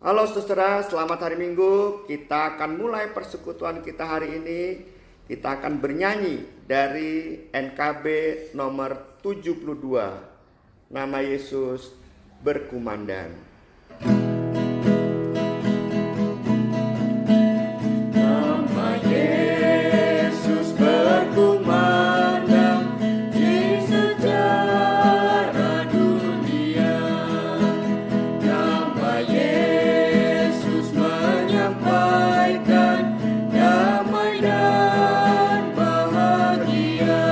Halo saudara, selamat hari Minggu. Kita akan mulai persekutuan kita hari ini. Kita akan bernyanyi dari NKB nomor 72. Nama Yesus berkumandang. Nama Yesus berkumandang di sejarah dunia. Nama Yesus menyampaikan damai dan bahagia.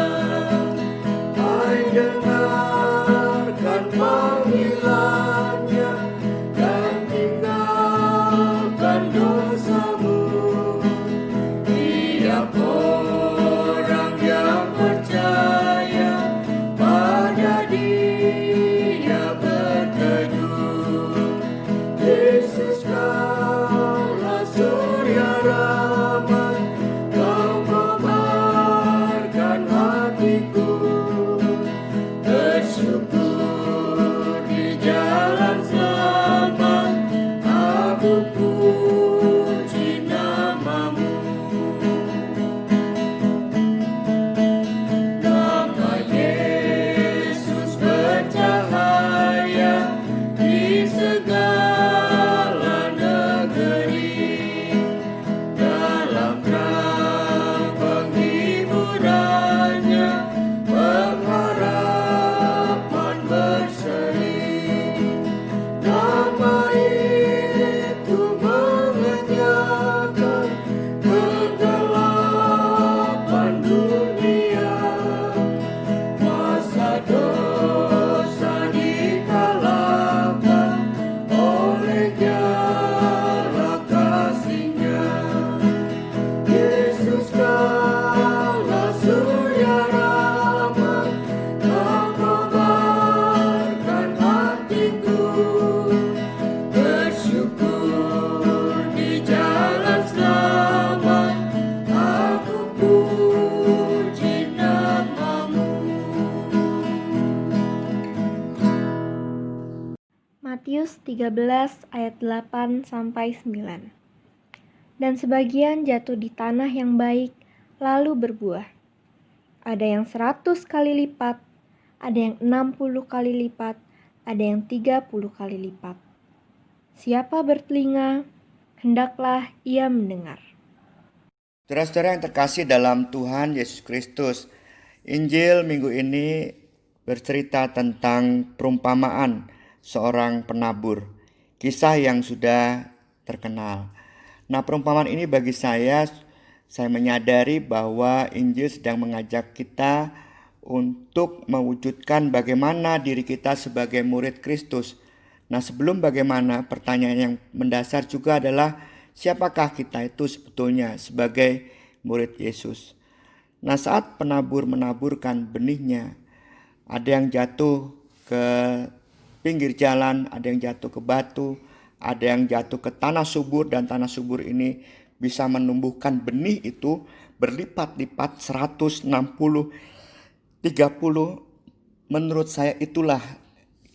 Hai, dengarkan panggilannya dan tinggalkan dosamu. Tiap orang yang percaya pada Dia berteduh. Yesus, kaulah surya rahmat, kau kobarkan hatiku. Bersyukur di jalan selamat, aku puji namamu. Nama Yesus bercahaya di segala negeri. Dalam terang penghiburannya, pengharapan berseri. Nama itu mengenyangkan kegelapan dunia. Masa dosa dikalahkan oleh nyala kasih-Nya. Yesus, kaulah surya rahmat, kau kobarkan hatiku. Bersyukur di jalan selamat, aku puji namamu. Matius 13 ayat 8 sampai 9. Dan sebagian jatuh di tanah yang baik, lalu berbuah. Ada yang 100 kali lipat, ada yang 60 kali lipat, ada yang 30 kali lipat. Siapa bertelinga, hendaklah ia mendengar. Saudara-saudara yang terkasih dalam Tuhan Yesus Kristus, Injil minggu ini bercerita tentang perumpamaan seorang penabur, kisah yang sudah terkenal. Nah, perumpamaan ini bagi saya menyadari bahwa Injil sedang mengajak kita untuk mewujudkan bagaimana diri kita sebagai murid Kristus. Nah, sebelum bagaimana, pertanyaan yang mendasar juga adalah siapakah kita itu sebetulnya sebagai murid Yesus. Nah, saat penabur menaburkan benihnya, ada yang jatuh ke pinggir jalan, ada yang jatuh ke batu, ada yang jatuh ke tanah subur, dan tanah subur ini bisa menumbuhkan benih itu berlipat-lipat 160, 30. Menurut saya itulah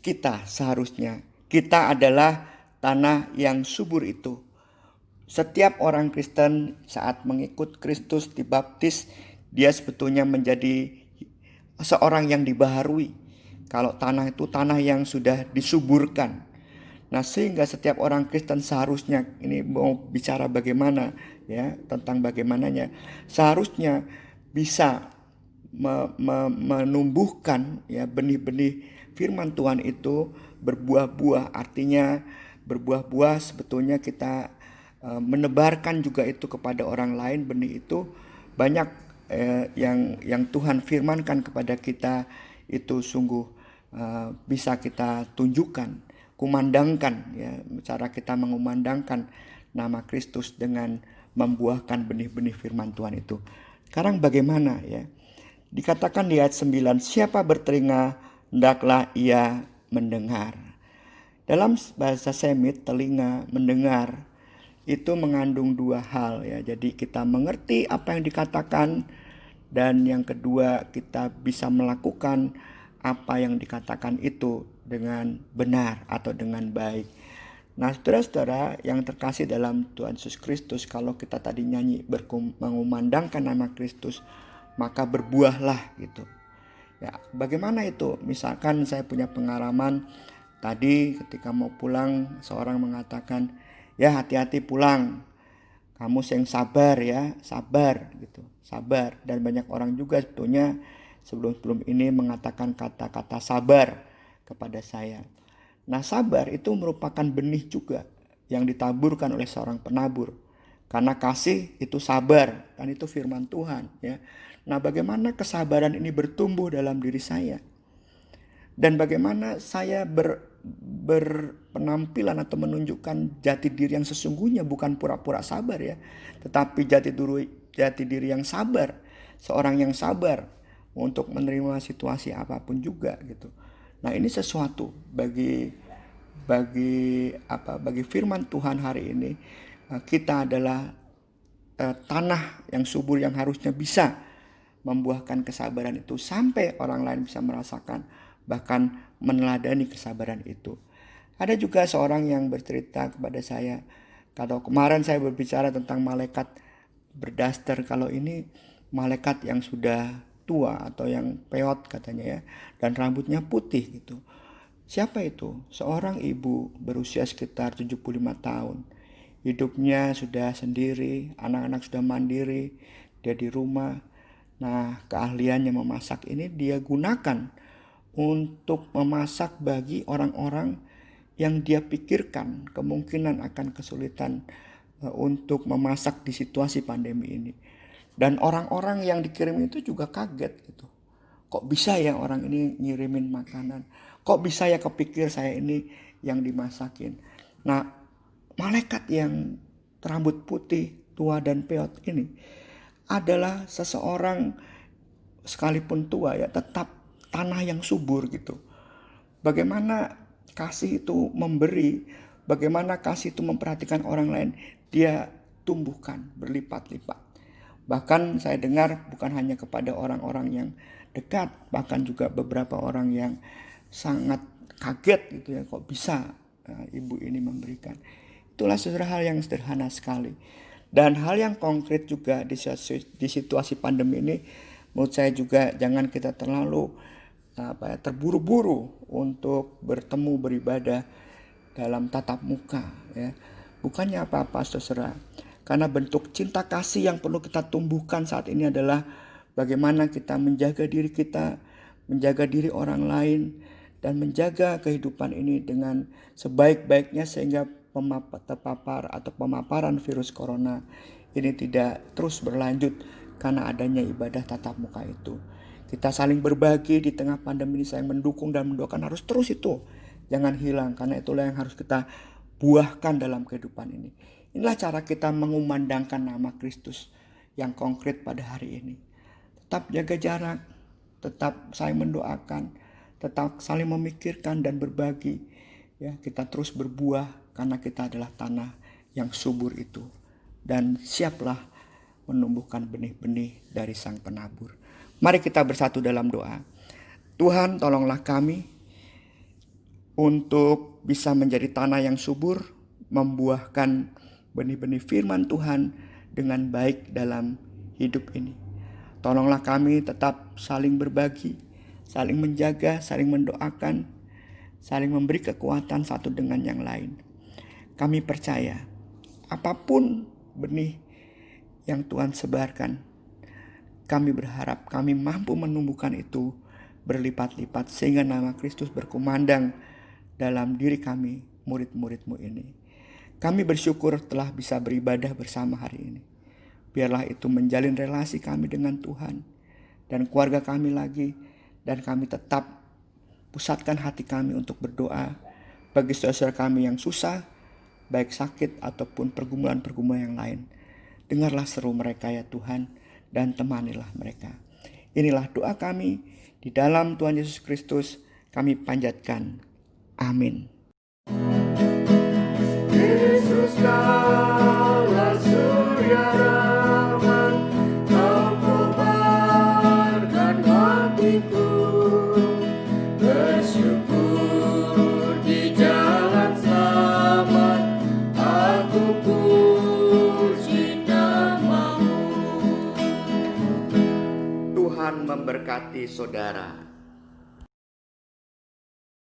kita seharusnya. Kita adalah tanah yang subur itu. Setiap orang Kristen saat mengikut Kristus dibaptis, dia sebetulnya menjadi seorang yang dibaharui. Kalau tanah itu tanah yang sudah disuburkan. Nah, sehingga setiap orang Kristen seharusnya, ini mau bicara bagaimana ya, tentang bagaimananya, seharusnya bisa menumbuhkan ya benih-benih firman Tuhan itu berbuah-buah. Artinya berbuah-buah sebetulnya kita menebarkan juga itu kepada orang lain. Benih itu banyak yang Tuhan firmankan kepada kita itu sungguh bisa kita tunjukkan, kumandangkan ya, cara kita mengumandangkan nama Kristus dengan membuahkan benih-benih firman Tuhan itu. Sekarang bagaimana ya? Dikatakan di ayat 9, siapa bertelinga hendaklah ia mendengar. Dalam bahasa Semit, telinga, mendengar itu mengandung dua hal ya. Jadi kita mengerti apa yang dikatakan, dan yang kedua kita bisa melakukan apa yang dikatakan itu dengan benar atau dengan baik. Nah, saudara-saudara yang terkasih dalam Tuhan Yesus Kristus, kalau kita tadi nyanyi mengumandangkan nama Kristus, maka berbuahlah gitu. Ya, bagaimana itu? Misalkan saya punya pengalaman tadi ketika mau pulang, seorang mengatakan, "Ya, hati-hati pulang. Kamu yang sabar ya, sabar gitu. Sabar." Dan banyak orang juga sebetulnya sebelum ini mengatakan kata-kata sabar kepada saya. Nah, sabar itu merupakan benih juga yang ditaburkan oleh seorang penabur. Karena kasih itu sabar, kan itu firman Tuhan ya. Nah, bagaimana kesabaran ini bertumbuh dalam diri saya? Dan bagaimana saya berpenampilan atau menunjukkan jati diri yang sesungguhnya, bukan pura-pura sabar ya, tetapi jati diri yang sabar, seorang yang sabar untuk menerima situasi apapun juga gitu. Nah, ini sesuatu bagi firman Tuhan hari ini. Kita adalah tanah yang subur yang harusnya bisa membuahkan kesabaran itu sampai orang lain bisa merasakan bahkan meneladani kesabaran itu. Ada juga seorang yang bercerita kepada saya, kalau kemarin saya berbicara tentang malaikat berdaster, kalau ini malaikat yang sudah tua atau yang peot katanya ya, dan rambutnya putih gitu. Siapa itu? Seorang ibu berusia sekitar 75 tahun. Hidupnya sudah sendiri, anak-anak sudah mandiri, dia di rumah. Nah, keahliannya memasak ini dia gunakan untuk memasak bagi orang-orang yang dia pikirkan kemungkinan akan kesulitan untuk memasak di situasi pandemi ini. Dan orang-orang yang dikirim itu juga kaget gitu. Kok bisa ya orang ini ngirimin makanan? Kok bisa ya kepikir saya ini yang dimasakin? Nah, malaikat yang rambut putih, tua dan peot ini adalah seseorang sekalipun tua ya, tetap tanah yang subur gitu. Bagaimana kasih itu memberi, bagaimana kasih itu memperhatikan orang lain, dia tumbuhkan berlipat-lipat. Bahkan saya dengar bukan hanya kepada orang-orang yang dekat, bahkan juga beberapa orang yang sangat kaget gitu ya, kok bisa ibu ini memberikan. Itulah saudara hal yang sederhana sekali. Dan hal yang konkret juga di situasi pandemi ini, menurut saya juga jangan kita terlalu terburu-buru untuk bertemu beribadah dalam tatap muka ya. Bukannya apa-apa saudara, karena bentuk cinta kasih yang perlu kita tumbuhkan saat ini adalah bagaimana kita menjaga diri kita, menjaga diri orang lain, dan menjaga kehidupan ini dengan sebaik-baiknya sehingga terpapar atau pemaparan virus corona ini tidak terus berlanjut karena adanya ibadah tatap muka itu. Kita saling berbagi di tengah pandemi ini, saling mendukung dan mendoakan, harus terus itu. Jangan hilang, karena itulah yang harus kita buahkan dalam kehidupan ini. Inilah cara kita mengumandangkan nama Kristus yang konkret pada hari ini. Tetap jaga jarak, tetap saling mendoakan, tetap saling memikirkan dan berbagi. Ya, kita terus berbuah karena kita adalah tanah yang subur itu. Dan siaplah menumbuhkan benih-benih dari Sang Penabur. Mari kita bersatu dalam doa. Tuhan, tolonglah kami untuk bisa menjadi tanah yang subur, membuahkan benih-benih firman Tuhan dengan baik dalam hidup ini. Tolonglah kami tetap saling berbagi, saling menjaga, saling mendoakan, saling memberi kekuatan satu dengan yang lain. Kami percaya apapun benih yang Tuhan sebarkan, kami berharap kami mampu menumbuhkan itu berlipat-lipat sehingga nama Kristus berkumandang dalam diri kami, murid-murid-Mu ini. Kami bersyukur telah bisa beribadah bersama hari ini. Biarlah itu menjalin relasi kami dengan Tuhan dan keluarga kami lagi, dan kami tetap pusatkan hati kami untuk berdoa bagi saudara kami yang susah, baik sakit ataupun pergumulan-pergumulan yang lain. Dengarlah seru mereka ya Tuhan, dan temanilah mereka. Inilah doa kami di dalam Tuhan Yesus Kristus kami panjatkan. Amin. Yesus kala surya rahmat, Kau kobarkan hatiku, bersyukur di jalan selamat Tuhan memberkati saudara.